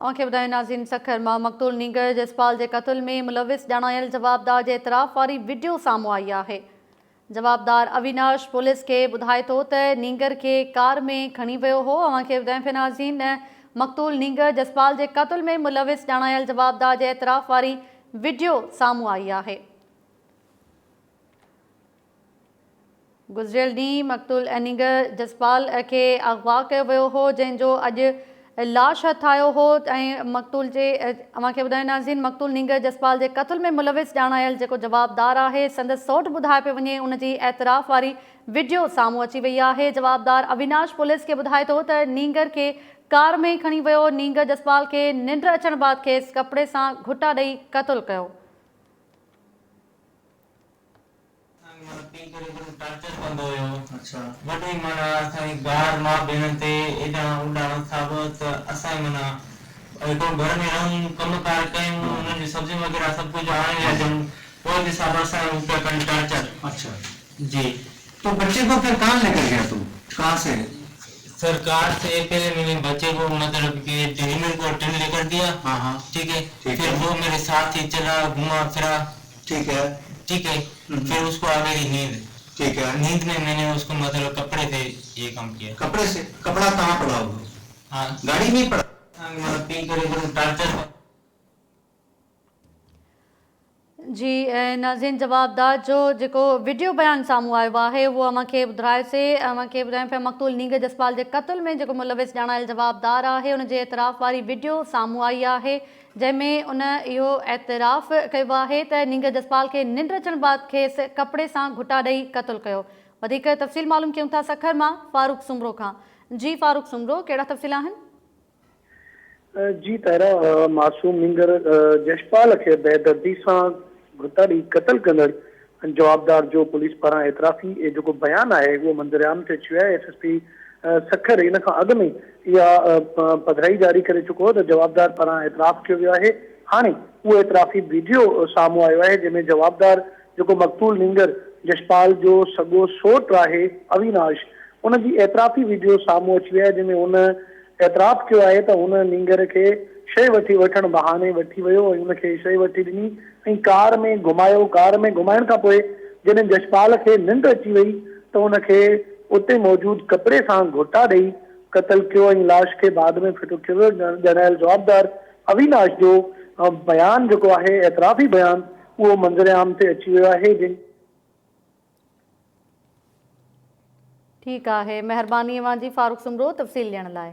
अव्हांखे ॿुधायो नाज़रीन सखर मां मक़तूल नीगर जसपाल जे क़त्ल में मुलविस ॼाणायल जवाबदार जे इतराफ़ वारी वीडियो साम्हूं आई आहे। जवाबदार अविनाश पुलिस खे ॿुधाए थो त नीगर खे कार में खणी वियो हो। अव्हांखे ॿुधायूं पिया नाज़रीन मक़तूल नीगर जसपाल जे क़त्ल में मुलविस ॼाणायल जवाबदार जे इतराफ़ वारी वीडियो साम्हूं आई आहे। गुज़िरियल ॾींहुं मक़तूल नीगर जसपाल खे अगवा कयो वियो हो, जंहिंजो अॼु लाश हथ आयो हो। मक़तूल जे अव्हांखे ॿुधायो नाज़रीन मक़तूल नीगर जसपाल जे क़त्ल में मुलविस ॼाणायल जेको जवाबदार आहे संदसि सौटु ॿुधाए पियो वञे, उनजी एतराफ़ वारी वीडियो साम्हूं अची वई आहे। जवाबदार अविनाश पुलिस खे ॿुधाए थो त नीगर खे कार में खणी वियो। नीगर जसपाल खे निंड अचण बाद खेसि कपिड़े सां घुटा ॾेई क़त्ल कयो। जी, तो बच्चे को फिर कहाँ लेकर गया तू? कहाँ से? सरकार से पहले मैंने बच्चे को मतलब कि ड्रीमर को अटेंड लेकर दिया। हाँ, ठीक है। फिर वो मेरे साथ ही चला, घुमा फिरा। ठीक है। फिर उसको आ गई नींद। ठीक है। नींद में मैंने उसको मतलब कपड़े से ये काम किया। कपड़े से? कपड़ा कहाँ पड़ा हुआ? हाँ, गाड़ी में पड़ा? मतलब पी कर टार्चर। जी नाज़रीन जवाबदार जो जेको वीडियो बयान साम्हूं आयो आहे उहो अव्हांखे ॿुधायोसीं। अव्हांखे ॿुधायूं पिया मक़तूल नीगर जसपाल जे क़त्ल में जेको मुलविस ॼाणायल जवाबदार आहे उनजे एतराफ़ वारी वीडियो साम्हूं आई आहे, जंहिंमें उन इहो एतराफ़ कयो आहे त नीगर जसपाल खे निंड अचण बाद खेसि कपिड़े सां घुटा ॾेई क़त्ल कयो। वधीक तफ़सील मालूम कयूं था सखर मां फारूक सुमरो खां। जी फारूक सुमरो, कहिड़ा तफ़सील आहिनि? जी ताहिरा, मासूम नीगर जसपाल खे बेदर्दी सां घुटा ॾेई क़त्ल कंदड़ जवाबदार जो पुलिस पारां एतराफ़ी जेको बयान आहे उहो मंज़रिआम ते अची वियो आहे। SSP सखर इन खां अॻु में इहा पधिराई जारी करे चुको हो त जवाबदार पारां एतराफ़ कयो वियो आहे। हाणे उहो एतराफ़ी वीडियो साम्हूं आयो आहे, जंहिंमें जवाबदार जेको मक़तूल नीगर जसपाल जो सॻो सोट आहे अविनाश, उनजी एतराफ़ी वीडियो साम्हूं अची वई आहे, जंहिंमें उन एतराफ़ कयो आहे त हुन नीगर खे शइ वठण बहाने वठी वियो ऐं उनखे शइ वठी ॾिनी ऐं कार में घुमायो। कार में घुमाइण खां पोइ जॾहिं जसपाल खे निंड अची वई त उनखे उते मौजूदु कपिड़े सां घुटा ॾेई क़त्ल कयो ऐं लाश खे बाद में फिटो कयो वियो। ॼाणायल जवाबदार अविनाश जो बयान जेको आहे एतराफ़ी बयान उहो मंज़रिआम ते अची वियो आहे। ठीकु आहे, महिरबानी अव्हांजी फारूक सुमरो तफ़सील ॾियण लाइ।